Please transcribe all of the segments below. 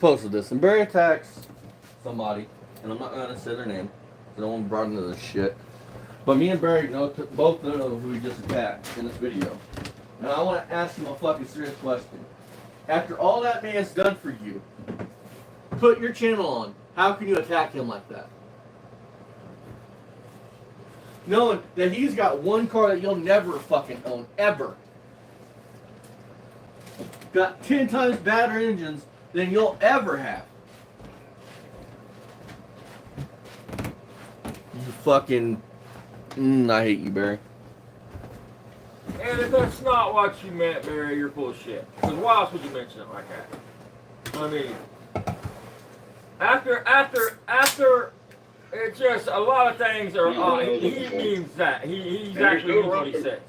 posted this, and Barry attacks somebody, and I'm not gonna say their name, so no one brought into this shit. But me and Barry both know who he just attacked in this video. And I want to ask him a fucking serious question. After all that man's done for you, put your channel on, how can you attack him like that? Knowing that he's got one car that you'll never fucking own, ever. Got 10 times better engines than you'll ever have. You fucking... I hate you, Barry. And if that's not what you meant, Barry, you're full of shit. Because why else would you mention it like that? I mean, after, it's just a lot of things are. He means that. He's actually means what he says.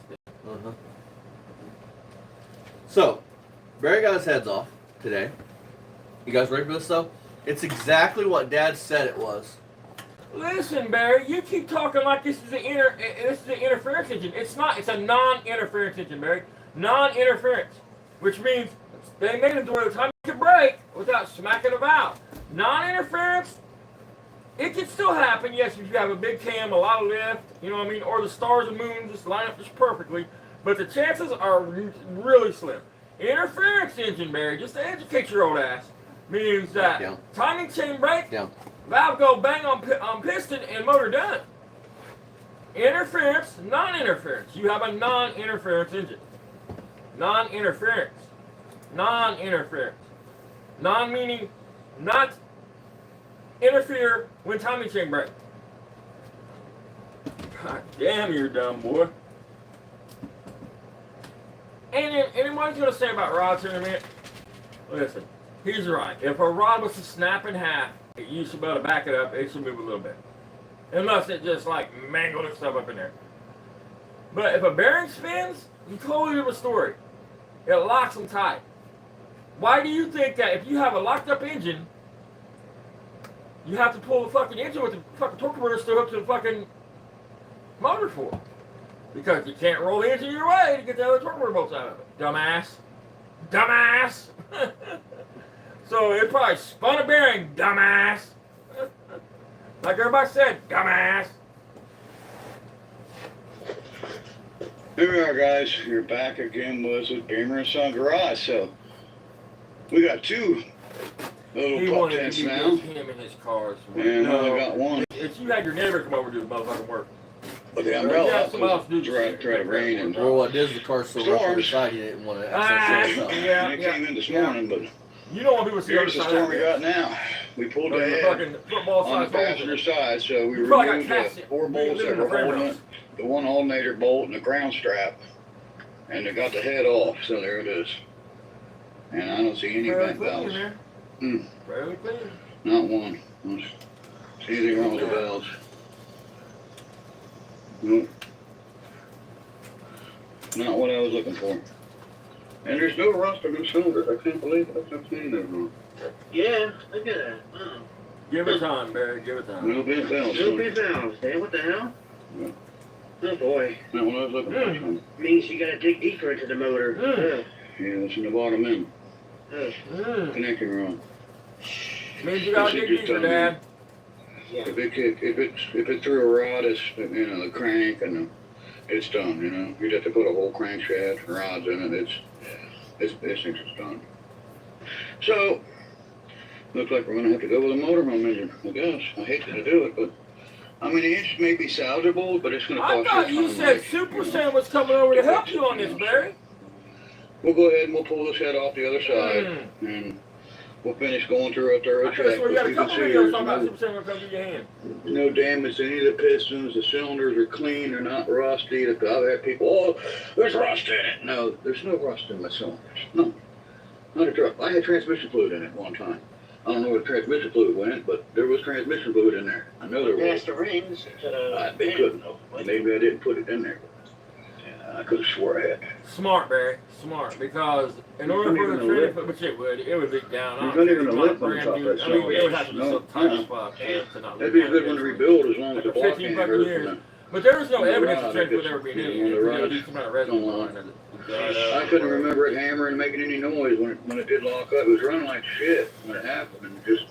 Uh-huh. So, Barry got his heads off today. You guys ready for this though? It's exactly what Dad said it was. Listen, Barry, you keep talking like this is an interference engine. It's not. It's a non-interference engine, Barry. Non-interference, which means they made it to where the time you can brake without smacking a valve. Non-interference, it can still happen. Yes, if you have a big cam, a lot of lift, you know what I mean, or the stars and moons just line up just perfectly. But the chances are really slim. Interference engine, Barry, just to educate your old ass, means that timing chain brake. Valve go bang on piston and motor done. Interference, non-interference. You have a non-interference engine. Non-interference. Non-interference. Non meaning not interfere when timing chain brake. God damn, you're dumb, boy. And what he's going to say about rods here in a minute? Listen, he's right. If a rod was to snap in half, you should be able to back it up. It should move a little bit. Unless it just like mangled itself up in there. But if a bearing spins, it's a totally different story. It locks them tight. Why do you think that if you have a locked up engine, you have to pull the fucking engine with the fucking torque converter still hooked to the fucking motor for? Because you can't roll the engine your way to get the other torque converter bolts out of it. Dumbass. Dumbass. So it probably spun a bearing, dumbass. Like everybody said, dumbass. Here we are, guys. You're back again with Beamer and Son Garage. So we got two little pup tents now. Him in his cars. And I only got one. If you had your neighbor come over to do the motherfucking work. But the umbrella was try to rain and well, what is the car so rough on the side? He didn't want to access it. And it came in this morning, but you don't want people to see here's the storm we got now. We pulled the head on the passenger side, so we removed the 4 bolts that were holding it, the one alternator bolt and the ground strap, and they got the head off, so there it is. And I don't see any vent valves. Fairly clean. Not one. I don't see anything wrong with the valves. Nope. Not what I was looking for. And there's no rust on the cylinders. I can't believe it. I've seen that wrong. Yeah, look at that. Oh. Give it time, Barry. Give it time. No bent valves. No bent valves, man. What the hell? Yeah. Oh boy. Not what I was looking for. Means you gotta dig deeper into the motor. Yeah, it's in the bottom end. Connecting wrong. Means you gotta dig deeper, Dad. Yeah. If it threw a rod, it's the crank and it's done. You'd have to put a whole crankshaft and rods in it. This thing's done. So looks like we're gonna have to go with a motorhome engine. I guess I hate to do it, but I mean the engine may be salvageable, but it's gonna cost. I thought you said Super Sam was coming over to help you on this, Barry. We'll go ahead and we'll pull this head off the other side and we'll finish going through a thorough check. We got a couple videos talking about Super Sam will come to your hand. No damage to any of the pistons. The cylinders are clean. They're not rusty. I've had people, oh, there's rust in it. No, there's no rust in my cylinders. No, not a drop. I had transmission fluid in it one time. I don't know where the transmission fluid went, but there was transmission fluid in there. I know there was. Past the rings. I couldn't. Maybe I didn't put it in there. I could have swore I had. Smart, Barry. Smart. Because in order for the trailer, which it would be down. You're not even a lip on top of that. I mean, it would have to be so tight as fuck. That'd be a good one to rebuild as long as the block ain't hurt. But there was no You're evidence right, to check it's- whether being yeah, any. one of the You know, rods. do some kind of resin Don't line. I couldn't remember it hammering and making any noise when it did lock up. It was running like shit when it happened, and it just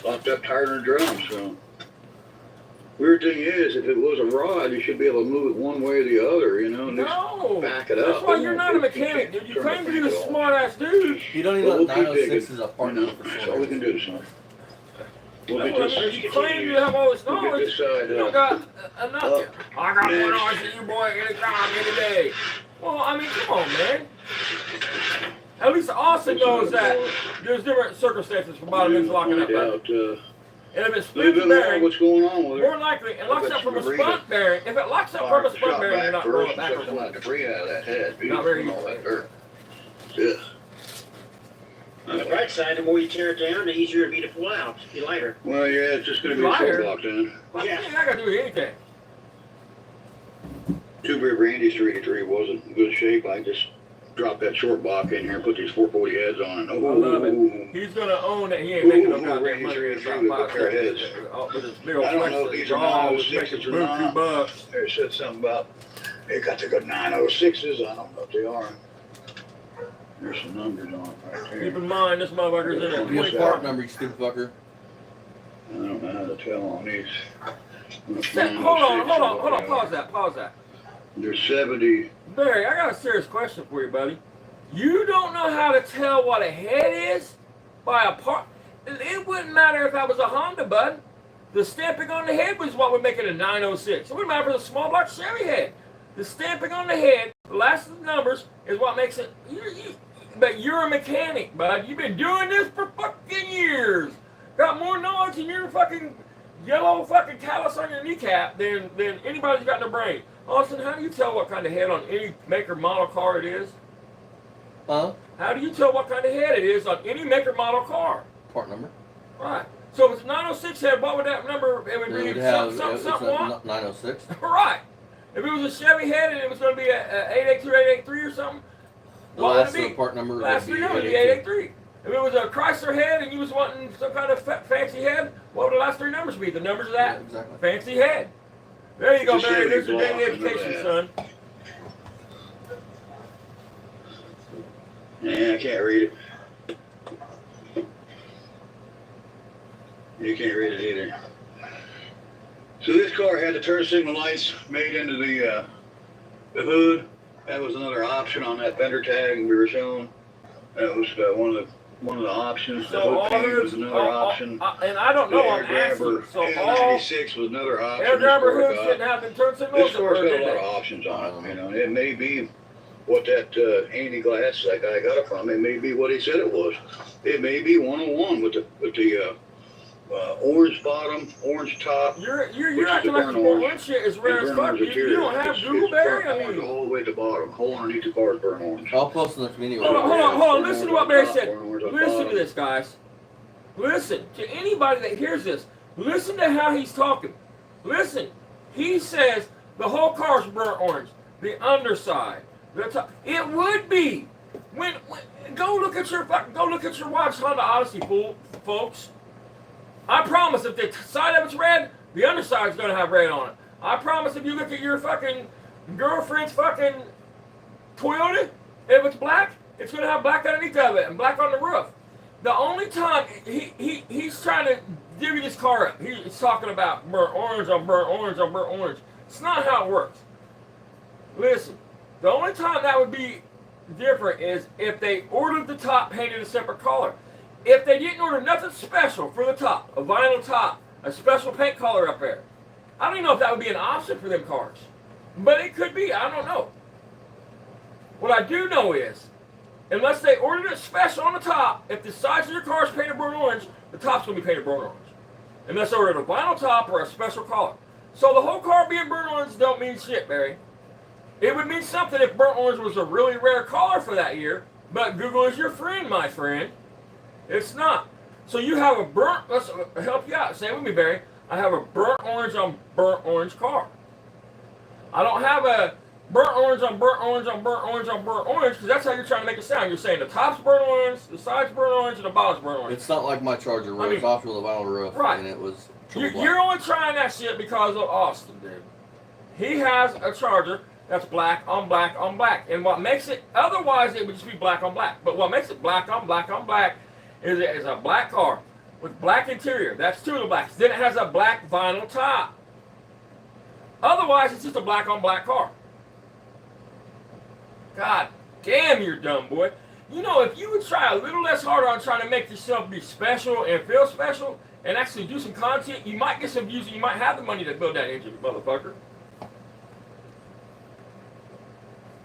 locked up tighter than a drum. So weird thing is, if it was a rod, you should be able to move it one way or the other, you know, and just No. back it up. That's why you're not a mechanic, dude. You claim to be the smart ass dude. You don't even Well, know we'll keep 906 digging. is a part number for That's all we can do, son. We'll That's get what this. I mean. You claim you have all this We'll get knowledge. this side You don't up. got enough. Up. I got more Next. knowledge than you, boy, anytime, any day. Well, I mean, come on, man. At least Austin knows that there's different circumstances for bottom ends locking up. Find Right? out, And if it a splits little the bit more bearing, what's going on with more it. likely it locks bet up from you a can read spunk it. bearing. If it locks up from Fire a the spunk shot bearing, you're back not going first, back suck and some of forth. that debris out of that head, dude, Not very from all easily. that dirt. Yeah. On the bright side, the more you tear it down, the easier it'll be to pull out. Be lighter. Well, yeah, it's just gonna be a Liar. short block then. Well, Yeah. I ain't got to do anything. Two Beer Brandy's 383 wasn't in good shape. I just dropped that short block in here and put these 440 heads on it. I love it. He's gonna own that he ain't making no goddamn money with about 5 seconds. With his big old I don't know if flex, these are draw, was 906s making or not. $2 They said something about they got the good 906s. I don't know if they are. There's some numbers on it right Keep there. in mind, this motherfucker's in a Give me 20 a part number, you stupid fucker. I don't know how to tell on these. Hold on, pause that. There's 70. Barry, I got a serious question for you, buddy. You don't know how to tell what a head is by a part? It wouldn't matter if that was a Honda, bud. The stamping on the head was what would make it a 906. It wouldn't matter if it was a small block Chevy head. The stamping on the head, the last of the numbers, is what makes it. But you're a mechanic, bud. You've been doing this for fucking years. Got more knowledge in your fucking yellow fucking callus on your kneecap than anybody's got in their brain. Austin, how do you tell what kind of head on any maker model car it is? Huh? How do you tell what kind of head it is on any maker model car? Part number. Right. So if it's 906 head, what would that number? It would It be would have something what? 906. Right. If it was a Chevy head and it was going to be a 882, 883 or something, The what would last it be? of the part number Last would three be numbers would be 883. If it was a Chrysler head and you was wanting some kind of fancy head, what would the last three numbers be? The numbers of that Yeah, exactly. fancy head. There you go, It's a Barry. Chevy There's your block, daily I know education, that. son. Yeah, I can't read it. You can't read it either. So this car had the turn signal lights made into the hood. That was another option on that fender tag we were shown. That was one of the options. The So hood all paint hoods, was another option. and I don't The know, air I'm asking. grabber So all 96 was another option. air grabber This hoods car didn't have the turn signals? This car's or got did a lot they? of options on it, you know. It may be what that Andy Glass, that guy got it from. It may be what he said it was. It may be 101 with the orange bottom, orange top. You're Which is acting the like burn the orange. one shit is rare and as burn fuck. orange You don't interior. have It's Google, Barry? burnt I orange mean, all the way to the bottom. Whole underneath the car is burnt orange. I'll post in the community. hold with it. on. Listen to what Barry said. Burnt orange on Listen to bottom. this, guys. Listen to anybody that hears this. Listen to how he's talking. Listen. He says the whole car's burnt orange. The underside. The top. It would be. When go look at your wife's Honda Odyssey, folks. I promise if the side of it's red, the underside's gonna have red on it. I promise if you look at your fucking girlfriend's fucking Toyota, if it's black, it's gonna have black underneath of it and black on the roof. The only time he's trying to divvy this car up, he's talking about burnt orange on burnt orange on burnt orange. It's not how it works. Listen, the only time that would be different is if they ordered the top painted a separate color. If they didn't order nothing special for the top, a vinyl top, a special paint color up there, I don't even know if that would be an option for them cars. But it could be, I don't know. What I do know is, unless they ordered it special on the top, if the sides of your car is painted burnt orange, the top's going to be painted burnt orange. Unless they ordered a vinyl top or a special color. So the whole car being burnt orange don't mean shit, Barry. It would mean something if burnt orange was a really rare color for that year, but Google is your friend, my friend. It's not. So you have a burnt, let's help you out. Say it with me, Barry. I have a burnt orange on burnt orange car. I don't have a burnt orange on burnt orange on burnt orange on burnt orange, because that's how you're trying to make it sound. You're saying the top's burnt orange, the side's burnt orange, and the bottom's burnt orange. It's not like my Charger where I mean, it's off with a vinyl roof right. and it was triple black. You're only trying that shit because of Austin, dude. He has a Charger that's black on black on black. And what makes it, otherwise it would just be black on black. But what makes it black on black on black is it is a black car with black interior. That's two of the blacks. Then it has a black vinyl top. Otherwise, it's just a black on black car. God damn, you're dumb, boy. You know, if you would try a little less harder on trying to make yourself be special and feel special and actually do some content, you might get some views and you might have the money to build that engine, motherfucker.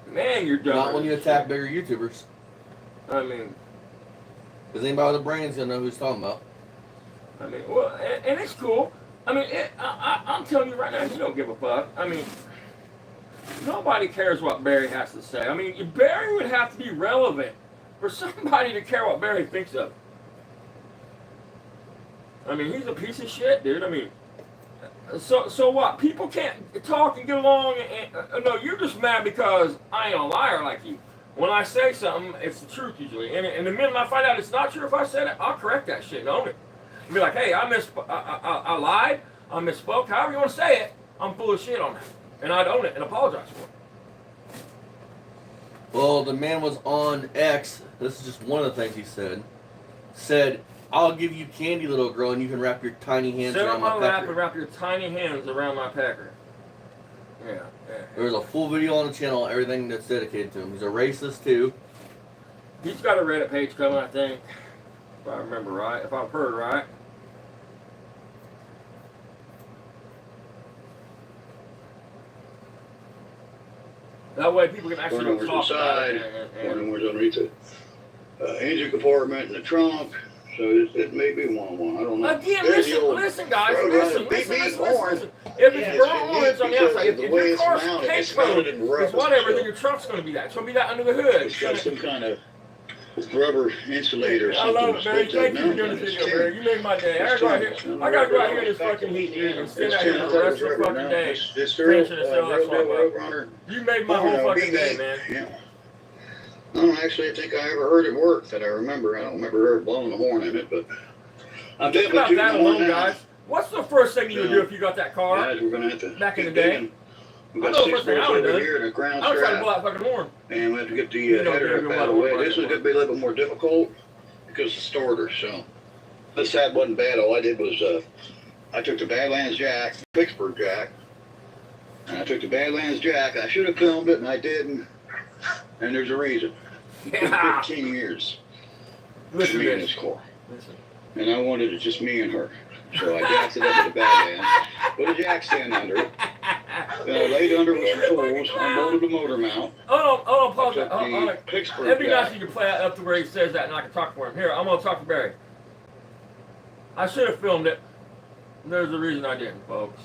Man, you're dumb. Not when you attack bigger YouTubers. I mean, Because anybody with a brain's gonna know who he's talking about. well, and it's cool. I mean, I'm telling you right now, you don't give a fuck. I mean, nobody cares what Barry has to say. I mean, Barry would have to be relevant for somebody to care what Barry thinks of. I mean, he's a piece of shit, dude. I mean, so what? People can't talk and get along. And no, you're just mad because I ain't a liar like you. When I say something, it's the truth usually. And the minute I find out it's not true, if I said it, I'll correct that shit and own it. I'll be like, hey, I lied, I misspoke, however you want to say it, I'm full of shit on that. And I'd own it and apologize for it. Well, the man was on X. This is just one of the things he said. Said, I'll give you candy, little girl, and you can wrap your tiny hands Sit around on my my lap pecker. and wrap your tiny hands around my pecker. Yeah. There's a full video on the channel, everything that's dedicated to him. He's a racist, too. He's got a Reddit page coming, I think. If I remember right. If I've heard right. That way people can actually Corner was talk about inside, it. corner was underneath the engine compartment in the trunk. So it may be 1-1. I don't know. Again, There's the old listen, guys, road listen. runner, beep, beep, horn. If Yeah, it's it's burnt unique orange on the because outside, of if the your way it's car's mounted. case It's mounted code in rubber, is whatever, so then your trunk's going to be that. It's going to be that under the hood. it's got some kind of rubber insulator or I something. love it, Barry. supposed to Thank you for mount doing on this its video, tin. Barry. You made my day. I gotta go out here in this fucking heat, dude, and stand out here for the rest of the fucking day. This Finishing this all that real fuck road up. runner. You made my whole fucking day, man. Yeah. I don't actually think I ever heard it work that I remember. I don't remember her blowing the horn in it, but I'm Think about definitely that tooting the horn alone, now. guys. What's the first thing you would do if you got that car? Guys, we're gonna have to Back in keep the day? digging. We've I got know the 6 first thing I bolts would've over done. here and a ground I was trying to blow strap, that fucking horn. and we have to get the You know, header David, up out of the what way. I'm This is running gonna be a little bit more difficult because the starter. So this side wasn't bad. All I did was I took the Badlands jack, Vicksburg jack, and I took the Badlands jack. I should have filmed it, and I didn't. And there's a reason. It's been Yeah. 15 years. Listen Me to and this. this car. Listen. And I wanted it just me and her. So I jacked it up with the Badlands, put a jack stand under it, laid under with some tools, unbolted the motor mount. Oh, I pause took that. Hold the on. Pittsburgh It'd be nice jack. if you could play that up to where he says that and I can talk for him. Here, I'm going to talk to Barry. I should have filmed it. There's a reason I didn't, folks.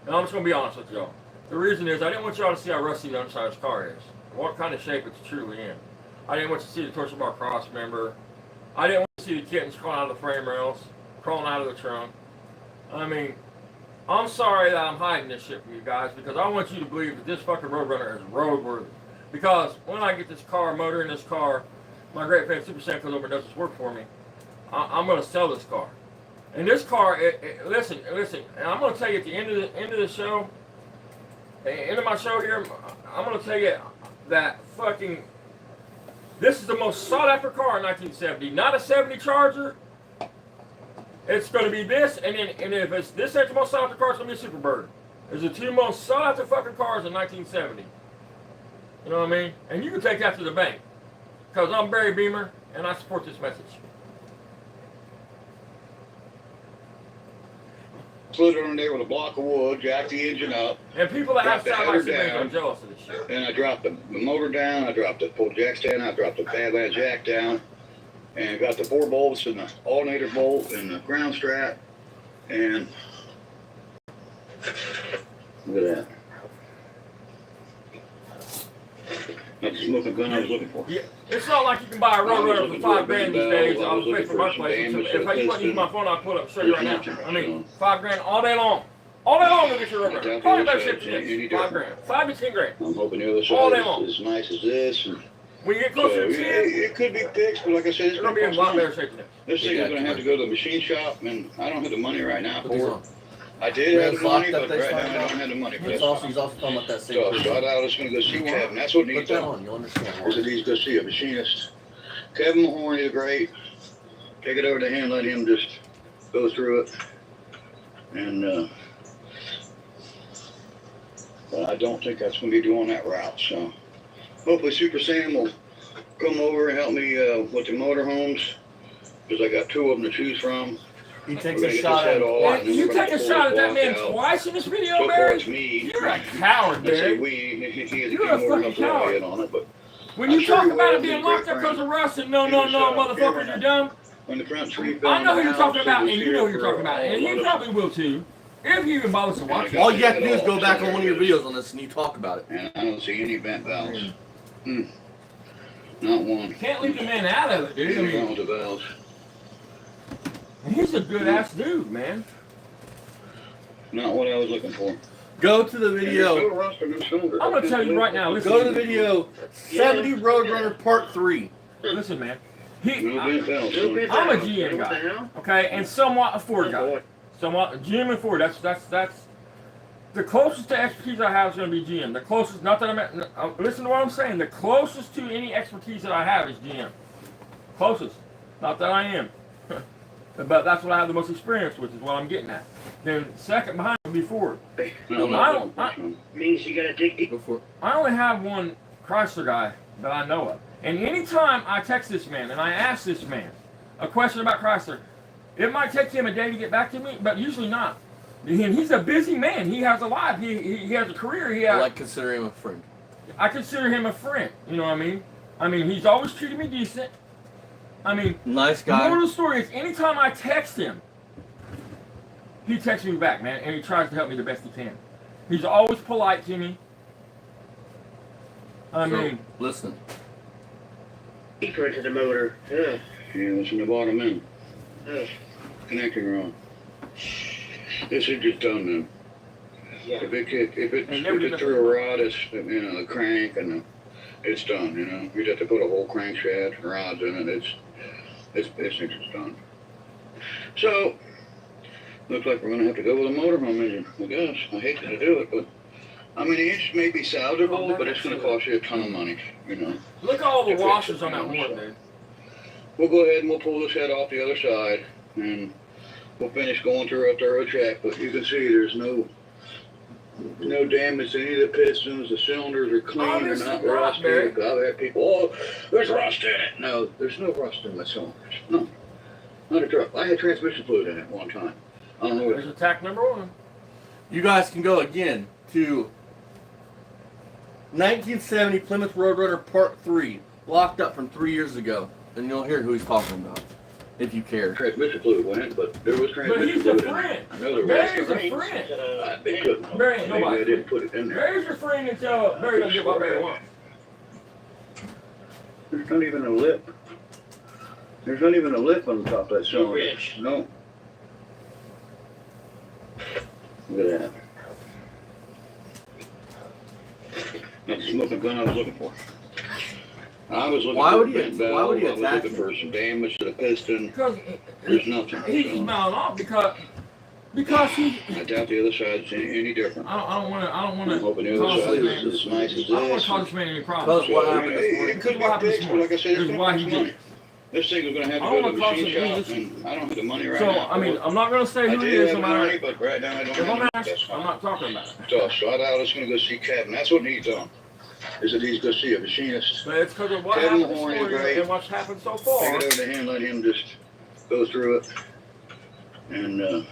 And I'm just going to be honest with y'all. The reason is I didn't want y'all to see how rusty the underside of this car is. What kind of shape it's truly in. I didn't want you to see the torsion bar cross member. I didn't want you to see the kittens crawling out of the frame rails, crawling out of the trunk. I mean, I'm sorry that I'm hiding this shit from you guys because I want you to believe that this fucking Roadrunner is roadworthy. Because when I get this car, motor in this car, my great friend Super Sam comes over and does this work for me. I'm going to sell this car. And this car, listen, and I'm going to tell you at the end of the show, end of my show here, I'm going to tell you that fucking, this is the most sought after car in 1970. Not a 70 Charger. It's going to be this, and if it's this ain't the most sought after car, it's going to be a Superbird. It's the two most sought after fucking cars in 1970. You know what I mean? And you can take that to the bank. Because I'm Barry Beamer, and I support this message. Slid it on there with a block of wood, jacked the engine up, And people that have Drop the side by header side are down. jealous of this shit. and I dropped the motor down, I dropped the full jack stand, I dropped the Badlands jack down, and got the 4 bolts and the alternator bolt and the ground strap, and look at that. That's the smoking gun I was looking for. Yeah, it's not like you can buy a Roadrunner for $5,000 these days. I was paying for my place. If I you want to use my phone, I'll pull it up and show you right now. I mean, $5,000 all day long. All day long to get your Roadrunner. Probably better ship to this. $5,000. $5 to $10,000. I'm hoping the other All day side long. is as nice as this. And When you get so closer to 10, it could be fixed, but like I said, it's it's going to be in a cost lot money. better shape than this. This thing is gonna have to go to the machine shop, and I don't have the money right now Put these for on. it. I did have the money, That but they right now signed I up. don't have the money for He's this. also talking about that same So I person. thought I was going to go see Kevin. That's what Put needs that done. on, you'll understand I said why. he's going to see a machinist. Kevin Mahorn is great. Take it over to him, let him just go through it. And but I don't think that's going to be doing that route. So hopefully Super Sam will come over and help me with the motorhomes, because I got 2 of them to choose from. He We're takes gonna a get shot this at head all him. out, and then You we're gonna take a pull shot at this that man block out. twice in this video, So far Barry? it's me. You're a coward, Let's say Barry. we, he is You're a more fucking than coward. in on it, but When I'm you sure talk he about will. it being He's a locked great up because friend. of Russ, and no, He no, was, no, here motherfucker, when you're dumb. when the front tree fell I in know the who you're house, talking about, it was and you know here who you're for talking about, all and he of us. probably will too, if he even bothers to watch it. All you have to do is go back on one of your videos on this and you talk about it. And I don't see any vent valves. Not one. Can't leave the man out of it, dude. I Anything wrong mean, with the valves. he's a good ass dude, man. Not what I was looking for. Go to the And there's video. still rust in the cylinder. I'm gonna tell you right now, listen. Go to the video 70 Roadrunner Part 3. Listen, man. No vent valves. No bit I'm a valves. GM What guy. the hell? Okay, and somewhat a Ford Oh, guy. boy. Somewhat GM and Ford. That's the closest to expertise I have is going to be GM. The closest, not that I'm at, listen to what I'm saying. The closest to any expertise that I have is GM. Closest. Not that I am. But that's what I have the most experience with, is what I'm getting at. Then second behind would be Ford. No, I don't- Means you gotta dig deep. Go for it. I only have one Chrysler guy that I know of. And anytime I text this man and I ask this man a question about Chrysler, it might take him a day to get back to me, but usually not. And he's a busy man. He has a life. He has a career. I like considering him a friend. I consider him a friend. You know what I mean? I mean, he's always treated me decent. I mean, Nice the moral guy. of the story is anytime I text him, he texts me back, man, and he tries to help me the best he can. He's always polite to me. I So, mean, listen. Deeper into the motor. Ugh. Yeah, listen to the bottom end. Ugh. Connecting wrong. This is just done now. Yeah. If it And never through a rod, it's, the crank and it's done, You'd have to put a whole crankshaft, rods in it. This thing's just done. So, looks like we're gonna have to go with a motorhome engine, I guess. I hate to do it, but I mean, the inch may be salvageable, but it's gonna cost you a ton of money, look at all the If it's washers on that a- horn, dude. We'll go ahead and we'll pull this head off the other side and we'll finish going through a thorough check, but you can see there's no damage to any of the pistons. The cylinders are clean. Obviously They're not not, rusty. Barry. I've had people, oh, there's rust in it. No, there's no rust in the cylinders. No, not a drop. I had transmission fluid in it one time. I don't know what There's attack number one. You guys can go again to 1970 Plymouth Roadrunner Part 3. Locked up from 3 years ago. And you'll hear who he's talking about. If you care. transmission fluid went in, but there was But transmission he's a fluid in friend. it. I know there was. Barry's a friend. They couldn't. Barry ain't Maybe nobody. I didn't put it in there. Barry's your friend until Barry doesn't get what Barry wants. There's not even a lip. There's not even a lip on the top of that cylinder. ridge. No. Look at that. That's the smoking gun I was looking for. I was looking Why for would a he- vent why valve. would he I was attack looking you? for some damage to the piston. Because There's nothing. he's So, mouthing off because he. I doubt the other side's any different. I don't want I'm to. hoping the other side is as nice as I don't want this. to cause this man any problems. Because what So, happened this morning? it could be What happened this fixed, but like I said, it's Here's gonna why cost he money. did it. This thing is gonna have to I go don't to the wanna machine cost shop, him and I don't have the money right So now. I mean, I'm not going to say I who he did is. have No the money, matter. but right now I don't If have I'm it. asked, That's I'm fine. not talking about it. So I thought I was gonna go see Kevin. That's what he's done. Is that he's gonna see a machinist. But it's because of what Kevin happened this Mahorn is morning great. and what's happened so Take far. it over to him, let him just go through it. And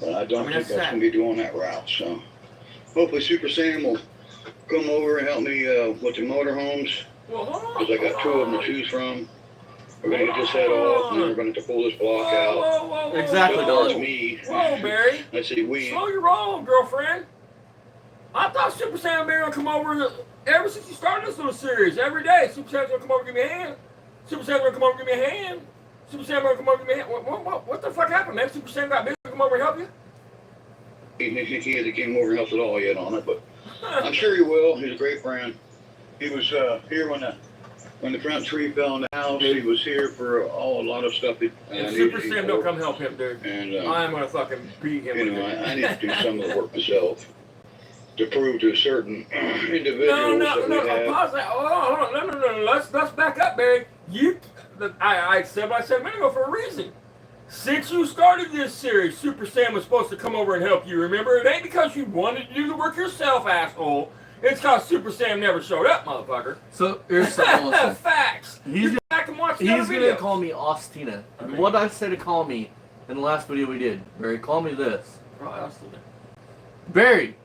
but I don't think that's that's sad. gonna be doing that route. So hopefully Super Sam will come over and help me with the motorhomes, Well, hold on. because I got 2 of them to choose from. We're gonna get this head off, and then we're gonna have to pull this block out. Whoa, Exactly, So Don. it's me. Whoa, Barry. Let's see, we. Slow your roll, girlfriend. I thought Super Sam Barry would come over ever since you started this little series. Every day, Super Sam's gonna come over and give me a hand. Super Sam's gonna come over and give me a hand. Super Sam gonna come over and give me a hand. What the fuck happened, man? Super Sam got busy to come over and help you? He hasn't came over and helped at all yet on it, but I'm sure he will. He's a great friend. He was here when the when the front tree fell in the house, he was here for a lot of stuff. And Super Sam don't come help him, dude. And I'm gonna fucking beat him. you know, I need to do some of the work myself to prove to certain individuals No, that we have. pause that. Hold on. No. Let's back up, Barry. I said what I said a minute ago for a reason. Since you started this series, Super Sam was supposed to come over and help you. Remember, it ain't because you wanted to do the work yourself, asshole. It's because Super Sam never showed up, motherfucker. So here's something else. Facts. He's Back and watch the He's other gonna video. call me Austina. I mean- What did I say to call me in the last video we did? Barry, call me this. Probably Austin. Barry.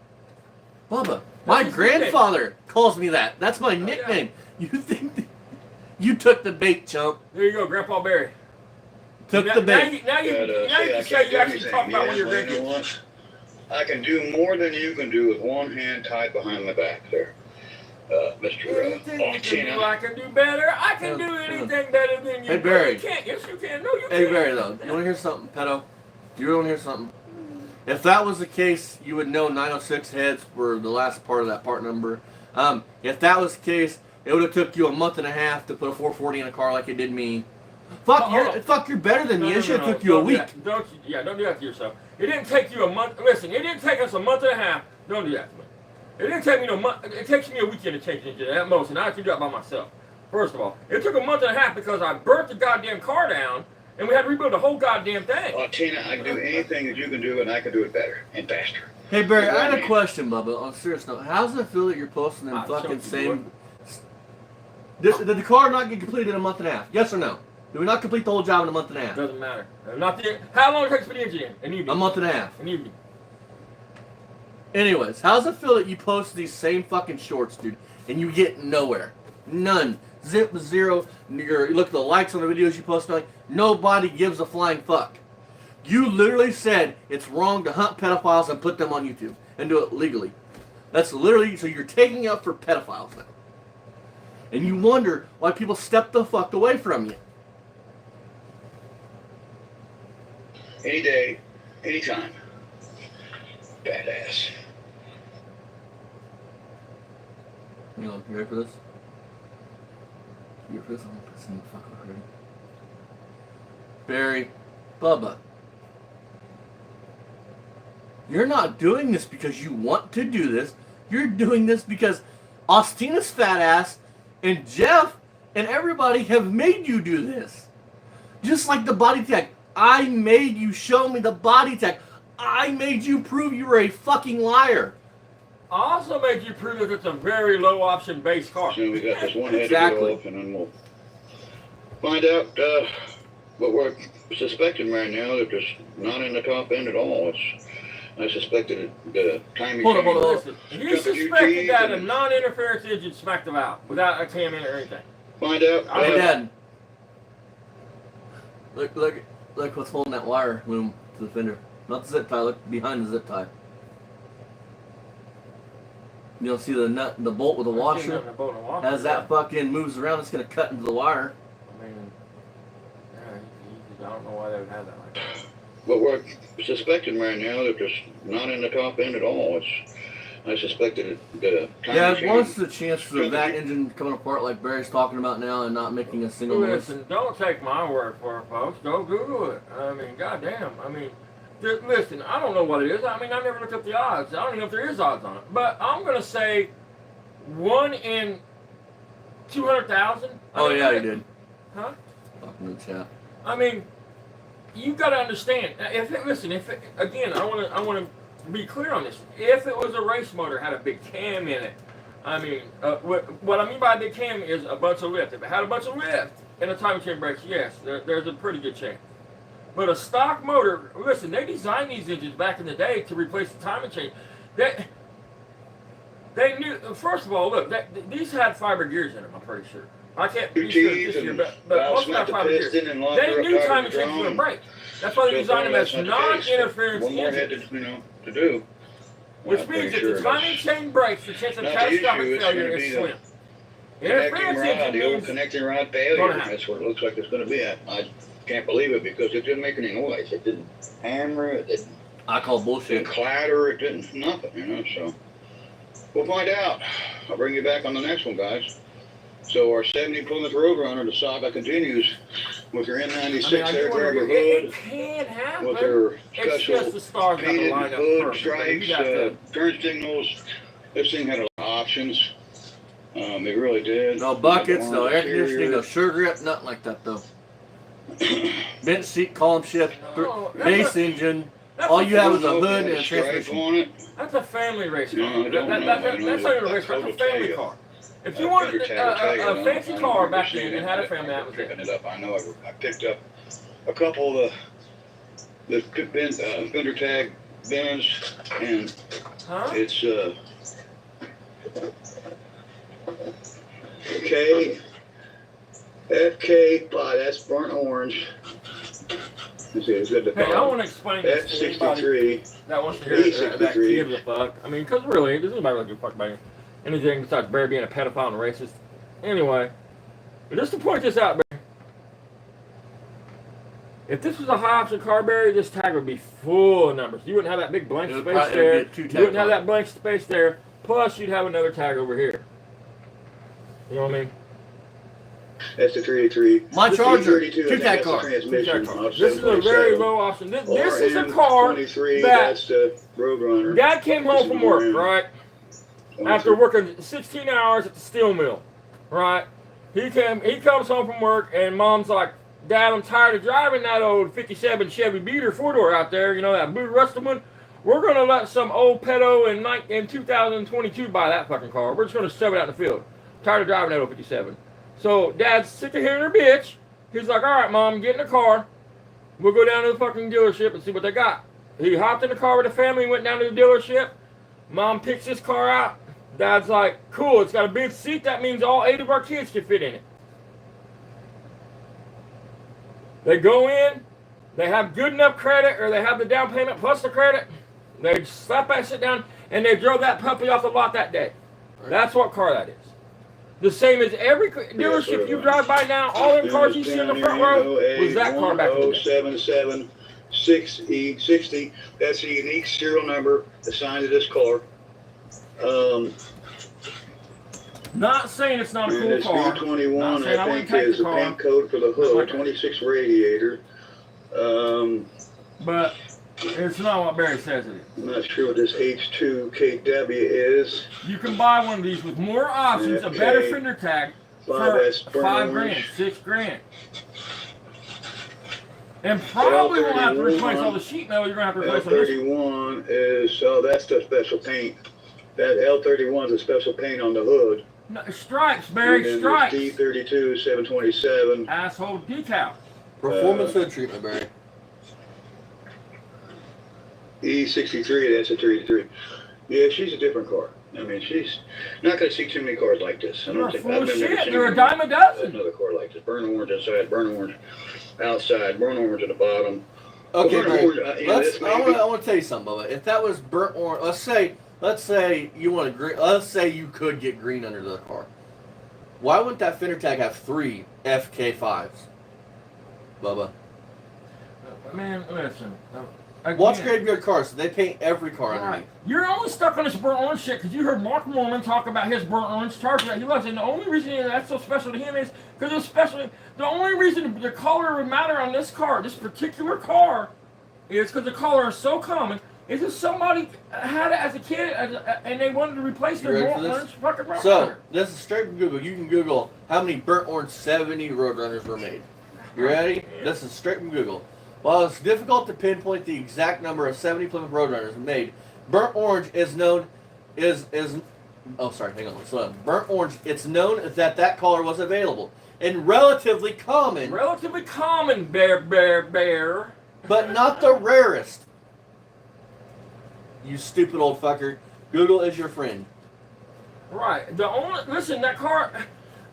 Bubba. My his grandfather calls me that. That's my yeah. nickname. You think that you took the bait, chump. There you go, Grandpa Barry. Took the bait. Now you But, can I say can't you do actually anything. talk about one of Yes, your well, you know grandkids. what? I can do more than you can do with one hand tied behind my back there, Mr. Anything you can do, Austina. I can do better. I can do anything better than you. Hey, Barry. You can't. Yes, you can. No, you Hey, can't. Barry, though. You want to hear something, pedo? You want to hear something? If that was the case, you would know 906 heads were the last part of that part number. If that was the case, it would have took you a month and a half to put a 440 in a car like it did me. Fuck, you're better than me. It should have took you a week. Don't do that to yourself. It didn't take you a month. Listen, it didn't take us a month and a half. Don't do that to me. It didn't take me no month. It takes me a weekend to change engine at most, and I can do that by myself. First of all, it took a month and a half because I burnt the goddamn car down, and we had to rebuild the whole goddamn thing. Tina, I can do anything that you can do, and I can do it better and faster. Hey, Barry, I had a question, Bubba. On a serious note, how does it feel that you're posting them I've fucking shown you same... Did the car not get completed in a month and a half? Yes or no? Did we not complete the whole job in a month and a half? Doesn't matter. How long it takes for the engine in? An evening. A month and a half. An evening. Anyways, how does it feel that you post these same fucking shorts, dude, and you get nowhere? None. Zip, zero. You look at the likes on the videos you post, like, nobody gives a flying fuck. You literally said it's wrong to hunt pedophiles and put them on YouTube and do it legally. That's literally, so you're taking up for pedophiles now. And you wonder why people step the fuck away from you. Any day, anytime. Badass. Hang on, you ready for this? You ready for this? I'm gonna put some fucking ready. Barry, Bubba. You're not doing this because you want to do this. You're doing this because Austina's fat ass and Jeff and everybody have made you do this. Just like the body tag. I made you show me the body tag. I made you prove you were a fucking liar. I also made you prove that it's a very low option base car. So we got this one head Exactly. to go off, and then we'll find out what we're suspecting right now, that there's not in the top end at all. I suspected the timing. Hold on. Listen, you suspected that a non-interference engine smacked them out without a cam in it or anything. Find out. Hey, Dad. Look what's holding that wire loom to the fender. Not the zip tie, look behind the zip tie. You don't see the nut, the bolt with the washer? As that fucking moves around, it's gonna cut into the wire. I mean, yeah, I don't know why they would have that like that. What we're suspecting right now, that there's not in the top end at all. I suspected the timing. Yeah, what's the chances of that engine coming apart like Barry's talking about now and not making a single noise? Listen, don't take my word for it, folks. Go Google it. I mean, goddamn. I mean, listen, I don't know what it is. I mean, I never looked up the odds. I don't even know if there is odds on it. But I'm going to say 1 in 200,000. Oh, yeah, he did. Huh? Fucking the chat. I mean, you got to understand. Again, I want to be clear on this. If it was a race motor, had a big cam in it, I mean, what I mean by a big cam is a bunch of lift. If it had a bunch of lift and a timing chain brakes, yes, there's a pretty good chance. But a stock motor, listen, they designed these engines back in the day to replace the timing chain. They knew, first of all, look, these had fiber gears in them, I'm pretty sure. I can't be sure this year, but most of them have fiber gears. They knew timing chains were going to break. That's why they designed them as non-interference One more head engines. to do. Which means if the timing chain breaks, the chance of catastrophic failure is slim. Interference The engine old means connecting rod failure. gonna happen. That's what it looks like it's going to be. I can't believe it because it didn't make any noise. It didn't hammer. It didn't I call bullshit. clatter. It didn't nothing. So we'll find out. I'll bring you back on the next one, guys. So our 70 Plymouth Roadrunner, the saga continues with your N96 I air do dragger wanna- it hood, can happen. with their It's just special the stars got to painted line up hood perfect. But you stripes, got to, turn signals. This thing had a lot of options. It really did. No buckets, no Orange air conditioning, interior. no sugar grip, nothing like that though. Bench seat, column shift, No, base engine. that's All a- you have is a Don't know if hood it and had a stripe transmission. on it. That's a family race car. No, I don't know. That's not even a race car. That's a family car. If you wanted a fancy car back then and had a family, that was Picking it. it up. I know I picked up a couple of the fender tag bins, and Huh? it's FK5. That's burnt orange. Let's see, it's got the Hey, I want to explain this to anybody F63. that wants to hear that E63. gives a fuck. I mean, because really, does anybody really give a fuck about anything besides Barry being a pedophile and a racist? Anyway, but just to point this out, Barry, if this was a high option car, Barry, this tag would be full of numbers. You wouldn't have that big blank It would space probably be there. a two You tag wouldn't have car. that blank space there. Plus, you'd have another tag over here. You know what I mean? That's the 383. My The Charger, 332, I two think tag that's the car. transmission. This is a very low option. This is a car RM23, that that's the Roadrunner. Dad came home from work, right? After working 16 hours at the steel mill, right? He comes home from work, and Mom's like, Dad, I'm tired of driving that old 57 Chevy Beater 4-door out there, you know, that blue rusted one. We're going to let some old pedo in 2022 buy that fucking car. We're just going to shove it out in the field. Tired of driving that old 57. So Dad's sick of hearing her bitch. He's like, all right, Mom, get in the car. We'll go down to the fucking dealership and see what they got. He hopped in the car with the family, went down to the dealership. Mom picks this car out. Dad's like, cool, it's got a big seat. That means all 8 of our kids can fit in it. They go in, they have good enough credit, or they have the down payment plus the credit. They slap that shit down, and they drove that puppy off the lot that day. That's what car that is. The same as every dealership you drive by now, all them cars you see in the front row was that car back in the day. 077 6E60. That's a unique serial number assigned to this car. Not saying it's not a And cool it's car. B21, Not saying I I wouldn't think, take is the the car. paint code for the hood. Like- 26 radiator. But it's not what Barry says it is. I'm not sure what this H2KW is. You can buy one of these with more options, a better Okay. fender tag for 5S burnt $5 orange. grand, $6 grand. And probably won't have to replace all the sheet metal. You're gonna have to replace all this. L31 is, so that's the special paint. That L31 is a special paint on the hood. No, stripes, Barry, And then stripes. there's D32 727. Asshole decal. Performance hood treatment, Barry. E63, that's a 383. Yeah, she's a different car. I mean, she's not going to see too many cars like this. I You're don't think full I've of never shit. seen You're a dime a dozen. another car like this. Burnt orange inside, burnt orange outside, burnt orange at the bottom. Okay, Burnt Barry. orange, you know, Let's. this I maybe- want to tell you something, Bubba. If that was burnt orange, let's say you want a green. Let's say you could get green under the car. Why wouldn't that fender tag have 3 FK5s, Bubba? Man, listen. Watch again, Graveyard Cars. They paint every car Right. underneath. You're only stuck on this burnt orange shit because you heard Mark Mormon talk about his burnt orange Charger that he loves. And the only reason that's so special to him is because especially the only reason the color would matter on this car, this particular car, is because the color is so common. Is if somebody had it as a kid and they wanted to replace You their ready burnt for this? orange fucking burnt So, orange. this is straight from Google. You can Google how many burnt orange 70 Roadrunners were made. You ready? This is straight from Google. While it's difficult to pinpoint the exact number of 70 Plymouth Roadrunners made, burnt orange is known oh sorry, hang on, slow down. Burnt orange, it's known that color was available and relatively common, Relatively common, bear. but not the rarest. You stupid old fucker. Google is your friend. Right. Listen, that car,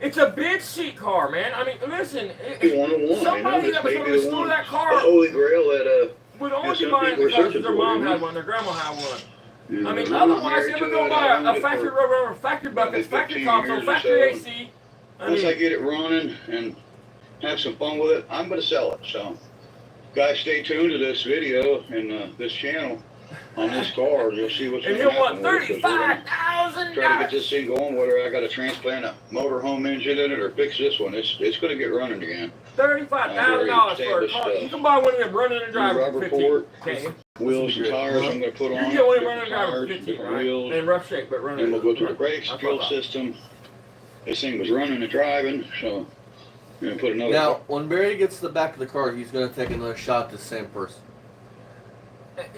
it's a big seat car, man. I mean, listen, One-on-one, somebody you know, that was this going may to be the store one. that The car holy grail that would only some be buying people are it because searching their for, mom you know? had one, their grandma had one. you I mean, know, otherwise, married they to would go it. buy I've a owned it factory for- rubber, factory bucket, factory 15 console, years or factory so. AC. Once I get it running and have some fun with it, I'm going to sell it. So, guys, stay tuned to this video and this channel. on this car, you'll see what's And going to he'll want happen. with it, 'cause we're gonna $35,000. try to get this thing going, whether I got to transplant a motorhome engine in it or fix this one. It's going to get running again. $35,000 for a car. You can buy one of them running and driving for Rubber 15. port, Can't you? wheels and tires I'm going to put You on can get one it, running and driving for tires, 15, different right? wheels. In rough shape, but running. Then we'll go through the brakes, That's fuel what I thought. system. This thing was running and driving, so we're going to put another. Now, when Barry gets to the back of the car, he's going to take another shot at the same person.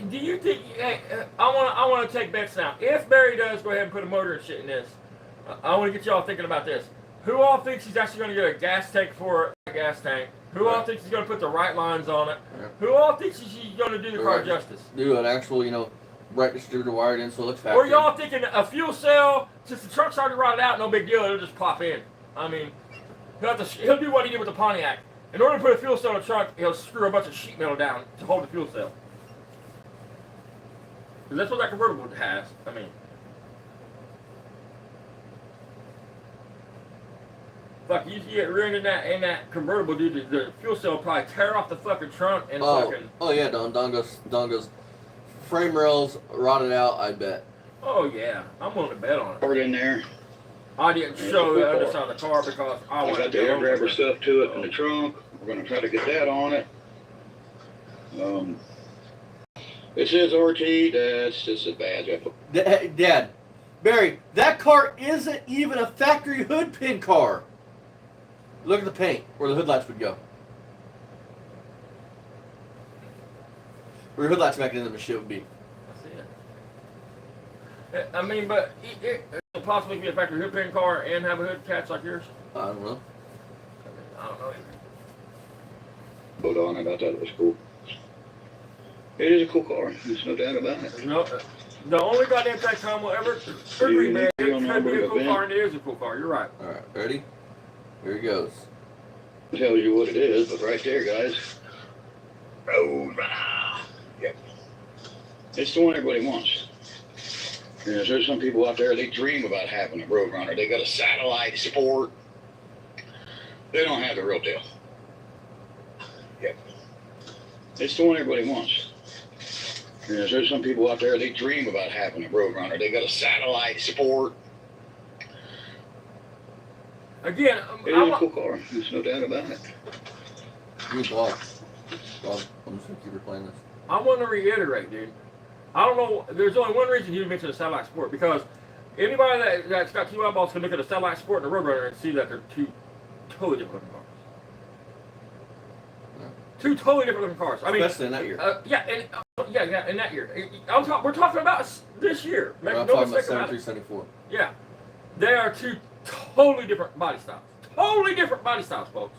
Do you think? Hey, I want to take bets now. If Barry does go ahead and put a motor and shit in this, I want to get y'all thinking about this. Who all thinks he's actually going to get a gas tank for a gas tank? Who all thinks he's going to put the right lines on it? Yeah. Who all thinks he's going to do the car Right. justice? Do an actual, right distributor wired in so it looks Or factory. y'all thinking a fuel cell, since the truck's already rotted out, no big deal, it'll just pop in. I mean, he'll do what he did with the Pontiac. In order to put a fuel cell in a truck, he'll screw a bunch of sheet metal down to hold the fuel cell. Because that's what that convertible has. I mean, fuck, you get rearing in that convertible, dude, the fuel cell will probably tear off the fucking trunk and fucking. Oh yeah, Don goes. Frame rails rotted out. I bet. Oh yeah, I'm willing to bet on it. Part in there. I didn't show the underside of the car because I I wanted got to the go air over grabber it. stuff to it in the trunk. We're going to try to get that on it. It says RT. That's just a badge. I put Dad, Barry, that car isn't even a factory hood pin car. Look at the paint where the hood lights would go. Where your hood lights mechanism and shit would be. I see it. I mean, but it possibly be a factory hood pin car and have a hood catch like yours. I don't know. I don't know. put on it. I thought it was cool. It is a cool car. There's no doubt about it. No, the only goddamn thing Tom will ever agree, man. It Serial could number be a of cool event. car, and it is a cool car. You're right. All right, ready? Here he goes. It tells you what it is, but right there, guys. Road runner. Yep. It's the one everybody wants. You know, there's some people out there, they dream about having a road runner. They got a satellite sport. They don't have the real deal. Yep. It's the one everybody wants. You know, there's some people out there, they dream about having a road runner. They got a satellite sport. Again, It is a cool car. There's no doubt about it. Good Bob. Bob, I'm just gonna keep replaying this. I want to reiterate, dude. I don't know. There's only one reason you mentioned a satellite sport, because anybody that's got two eyeballs can look at a satellite sport and a roadrunner and see that they're two totally different looking cars. Yeah. Two totally different looking cars. I mean, Especially in that year. yeah, in that year. We're talking about this year. Make I'm no talking about mistake about 73, it. 74. Yeah, they are two totally different body styles. Totally different body styles, folks.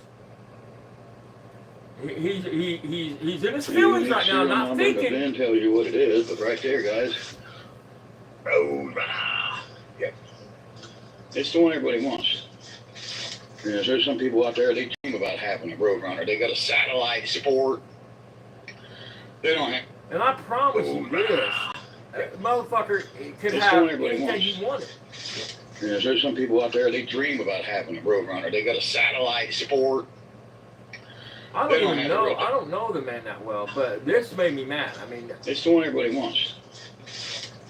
He's in his feelings right now, not thinking. Ben tells you what it is, but right there, guys. Road runner. Yep. It's the one everybody wants. You know, there's some people out there, they dream about having a road runner. They got a satellite sport. They don't have. And I promise you this, motherfucker could It's have the one everybody anything wants. he wanted. You know, there's some people out there, they dream about having a road runner. They got a satellite sport. I They don't don't even have the know. real I don't know the man that well, but this made me mad. I mean, It's the one everybody wants.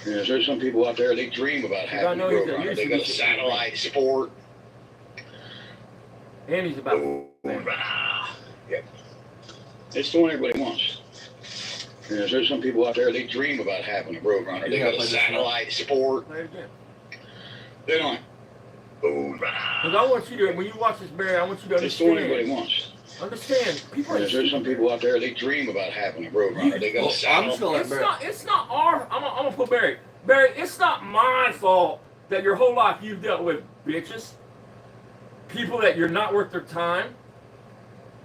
You know, there's some people out there, they dream about having a know he's road a runner. They got a Mitsubishi. satellite sport. and he's about. Road runner. Yep. It's the one everybody wants. You know, there's some people out there, they dream about having a road runner. They Yeah, got a play this satellite sport. Play it again. They don't. Road Because runner. I want you to, when you watch this, Barry, I want you to It's the one everybody understand. wants. Understand, people You are know, there's some people out there, they dream about having a road runner. They got Well, a I'm just satellite. gonna let It's Barry. not. It's not our. I'm gonna put Barry. Barry, it's not my fault that your whole life you've dealt with bitches, people that you're not worth their time,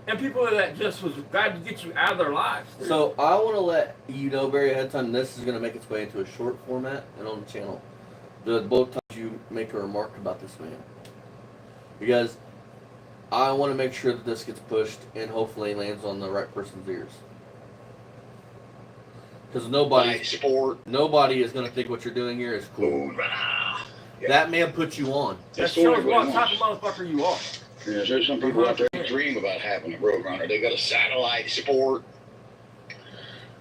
and people that just was glad to get you out of their lives. dude. So I want to let you know, Barry, ahead of time, this is going to make its way into a short format and on the channel. Both times you make a remark about this man. Because I want to make sure that this gets pushed and hopefully lands on the right person's ears. Because Satellite sport. nobody is going to think what you're doing here is cool. Road runner. That man put you on. that It's the one shows what everybody type wants. of motherfucker you are. You know, there's some people out there that dream about having a road runner. They got a satellite sport.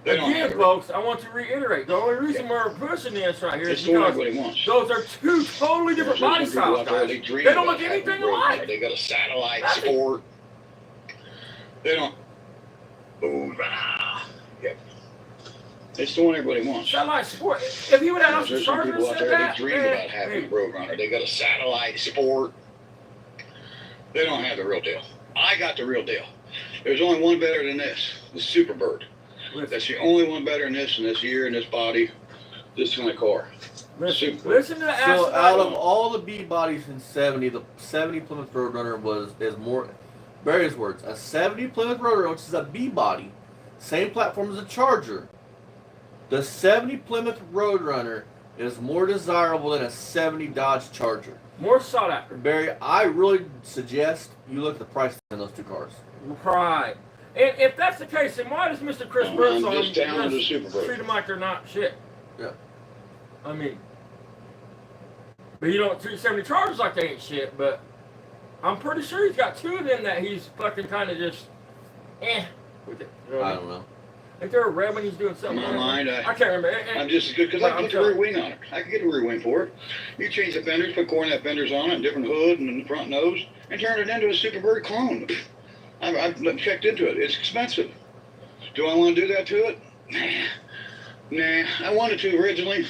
They don't have Again, it. folks, I want to reiterate, the only reason we're pushing this right here It's is the one because everybody wants. those are two totally different There's body some people styles, out there, guys. they dream They don't about look having anything a Roadrunner. alike. They got a satellite Nothing. sport. They don't. Hoorah. Yep. It's the one everybody wants. Satellite sport. If he would have There's asked some Sergeant people out said there, that, they dream man, about having hey, a Roadrunner. They got a satellite sport. They don't have the real deal. I got the real deal. There's only one better than this, the Superbird. listen, That's the only one better than this in this year and this body, this kind of car. listen, Super. listen to the So ass out of all the B bodies in 70, the 70 Plymouth Roadrunner is more, Barry's words, a 70 Plymouth Roadrunner, which is a B body, same platform as a Charger. The 70 Plymouth Roadrunner is more desirable than a 70 Dodge Charger. more sought after. Barry, I really suggest you look at the price in those two cars. Right. And if that's the case, then why does Mr. Chris I'm Birdsong just down to the treat Superbird. them like they're not shit? Yeah. I mean, but you don't treat 70 Chargers like they ain't shit, but I'm pretty sure he's got two of them that he's fucking kind of just, with it. You know what I I mean? don't know. Like there a red when he's doing In something. my mind, I can't remember. I'm just as good because Well, I I'm can get the rear telling- wing on it. I can get a rear wing for it. You change the fenders, put cornet fenders on it, different hood and the front nose, and turn it into a Superbird clone. I've checked into it. It's expensive. Do I want to do that to it? Nah. I wanted to originally,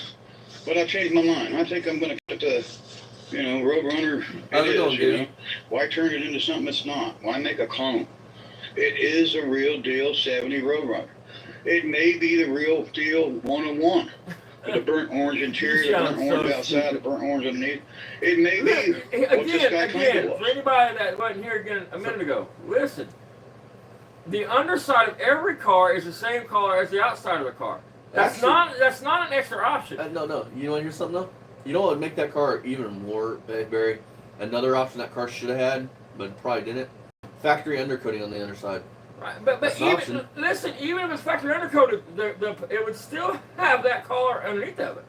but I've changed my mind. I think I'm going to put the, Roadrunner. How's it going, you dude? know? Why turn it into something it's not? Why make a clone? It is a real deal 70 Roadrunner. It may be the real deal 101. With the burnt orange interior, the burnt sound orange so outside, stupid. the burnt orange underneath. It may be what this guy claimed it Again, was. for anybody that wasn't here again a minute ago, listen. The underside of every car is the same color as the outside of the car. That's not an extra option. No. You want to hear something though? You know what would make that car even more, Barry? Another option that car should have had, but probably didn't. Factory undercoating on the underside. Right, but That's an even option. listen, even if it's factory undercoated, it would still have that color underneath of it.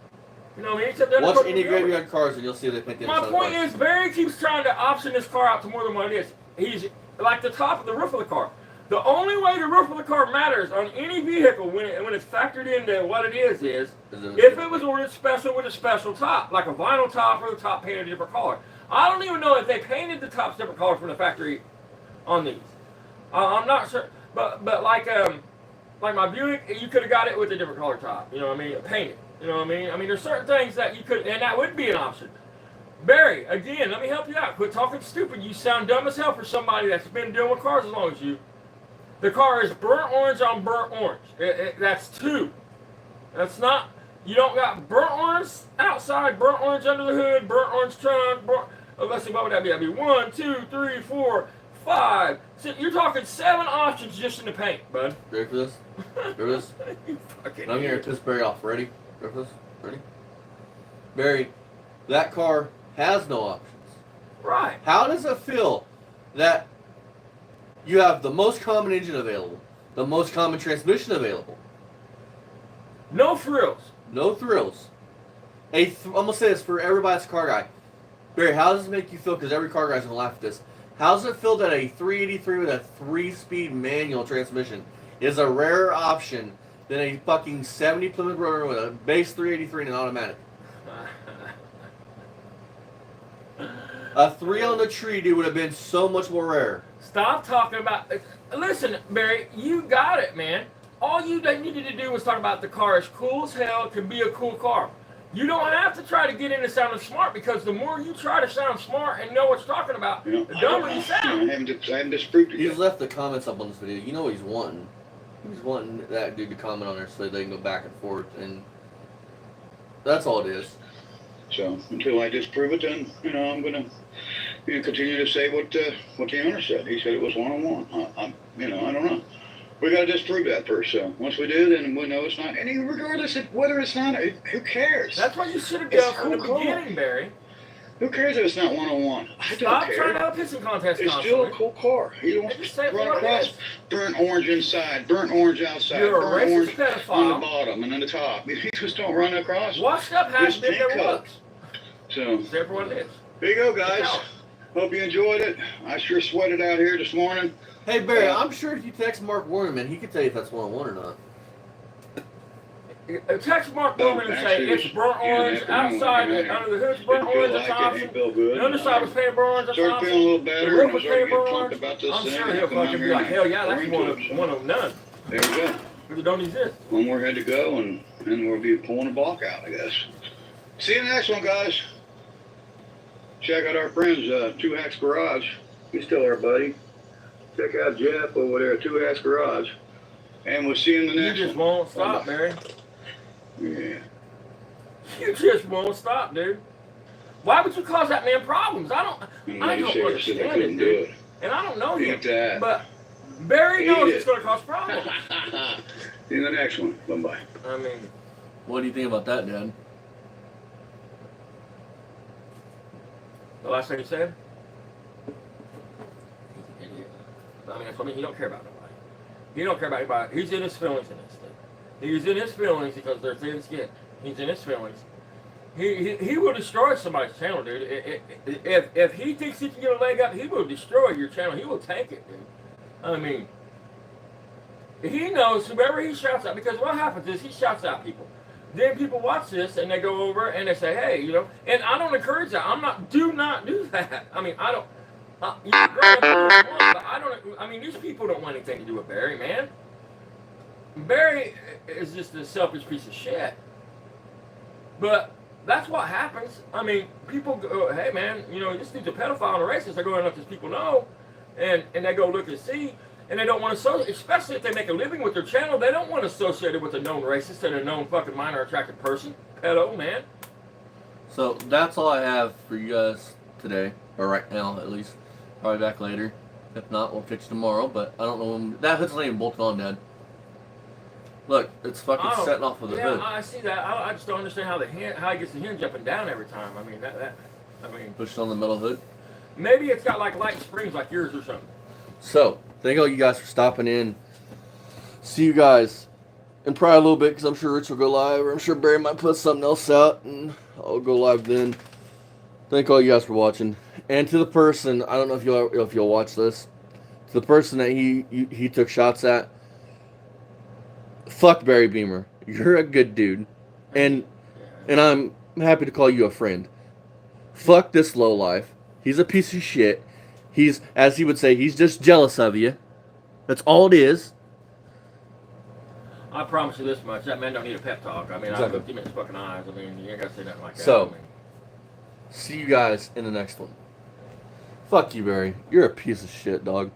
You know what I mean? Except the Watch undercoat any would be over it. graveyard cars and you'll see they paint the My underside of the point car. is, Barry keeps trying to option this car out to more than what it is. He's like the top of the roof of the car. The only way the roof of the car matters on any vehicle when it's factored into what it is if it was ordered special with a special top, like a vinyl top or the top painted a different color. I don't even know if they painted the tops different colors from the factory on these. I'm not sure, but like my Buick, you could have got it with a different color top. You know what I mean? Painted. You know what I mean? I mean, there's certain things that you could, and that would be an option. Barry, again, let me help you out. Quit talking stupid. You sound dumb as hell for somebody that's been dealing with cars as long as you. The car is burnt orange on burnt orange. That's two. That's not. You don't got burnt orange outside, burnt orange under the hood, burnt orange trunk. Let's see, what would that be? That'd be 1, 2, 3, 4, 5. So you're talking 7 options just in the paint, bud. Ready for this? Ready for this? You fucking And I'm going to idiot. piss Barry off. Ready? Ready for this? Ready? Barry, that car has no options. Right. How does it feel that you have the most common engine available, the most common transmission available, No frills. no thrills? I'm going to say this for everybody that's a car guy. Barry, how does it make you feel? Because every car guy's going to laugh at this. How does it feel that a 383 with a 3-speed manual transmission is a rarer option than a fucking 70 Plymouth Roadrunner with a base 383 and an automatic? A 3 on the tree, dude, would have been so much more rare. Stop talking about. Listen, Barry, you got it, man. All you needed to do was talk about the car is cool as hell. It can be a cool car. You don't have to try to get into sounding smart because the more you try to sound smart and know what you're talking about, You know, the dumber you I sound. haven't disproved it He's yet. left the comments up on this video. You know what he's wanting. He's wanting that dude to comment on there so they can go back and forth, and that's all it is. So until I disprove it, then I'm gonna continue to say what the owner said. He said it was 101. I don't know. We got to disprove that first. So once we do, then we know it's not. And regardless of whether it's not, who cares? That's what you should have It's done from the cool. beginning, Barry. Who cares if it's not 101? I don't Stop care. trying to have a pissing contest It's constantly. still a cool car. You don't Just say it for run what it across is. burnt orange inside, burnt orange outside, You're a burnt racist orange on the pedophile. bottom and on the top. If you just don't run across. Washed up has Just been pink there color. once. So Say it for what it is. there you go, guys. Hope you enjoyed it. I sure sweated out here this morning. Hey, Barry, I'm sure if you text Mark Warnerman, he could tell you if that's 101 or not. text Mark Bowman and say it's burnt orange outside, under the hood's burnt orange, that's option. The underside was painted burnt orange, that's Started feeling a little option. better. The roof and was I started painted getting burnt pumped orange. about this I'm thing. sure I he'll come out fucking be here like, and hell yeah, that's pour one into of it, so one of none. There we go. Because it don't exist. One more head to go, and we'll be pulling a block out, I guess. See you in the next one, guys. Check out our friends, Two Hacks Garage. He's still our buddy. Check out Jeff over there at Two Hacks Garage. And we'll see you in the You next just one. won't stop, Barry. Yeah. You just won't stop, dude. Why would you cause that man problems? I don't And like you said, I understand couldn't it, do dude. it. And I don't know you. Eat that. But Barry Eat knows it. it's going to cause problems. See you in the next one. Bye-bye. I mean, What do you think about that, Dad? the last thing he said? He's an idiot. I mean, that's what I mean. He don't care about nobody. He don't care about anybody. He's in his feelings in this thing. He's in his feelings because they're thin skin. He's in his feelings. He will destroy somebody's channel, dude. If he thinks he can get a leg up, he will destroy your channel. He will tank it, dude. I mean, he knows whoever he shouts out, because what happens is he shouts out people. Then people watch this and they go over and they say, hey, you know, and I don't encourage that. Do not do that. I mean, I don't, you can grab it if you want, but I don't, I mean, these people don't want anything to do with Barry, man. Barry is just a selfish piece of shit. But that's what happens. I mean, people go, hey, man, you know, this dude's a pedophile and a racist. They're going to let these people know. And they go look and see. And they don't want to associate, especially if they make a living with their channel, they don't want to associate it with a known racist and a known fucking minor attracted person. Pedo, man. So that's all I have for you guys today, or right now at least. Probably back later. If not, we'll fix it tomorrow. But I don't know when that hood's not even bolted on, Dad. Look, it's fucking setting off with the hood. I see that. I just don't understand how how he gets the hinge up and down every time. I mean, Pushed on the metal hood. maybe it's got like light springs like yours or something. So, thank all you guys for stopping in. See you guys in probably a little bit, because I'm sure Rich will go live, or I'm sure Barry might put something else out, and I'll go live then. Thank all you guys for watching. And to the person, I don't know if you'll watch this, to the person that he took shots at, fuck Barry Beamer. You're a good dude, and I'm happy to call you a friend. Fuck this lowlife. He's a piece of shit. He's, as he would say, he's just jealous of you. That's all it is. I promise you this much: that man don't need a pep talk. I mean, Exactly. I looked him in his fucking eyes. I mean, you ain't gotta say nothing like that. So, I mean, see you guys in the next one. Fuck you, Barry. You're a piece of shit, dog.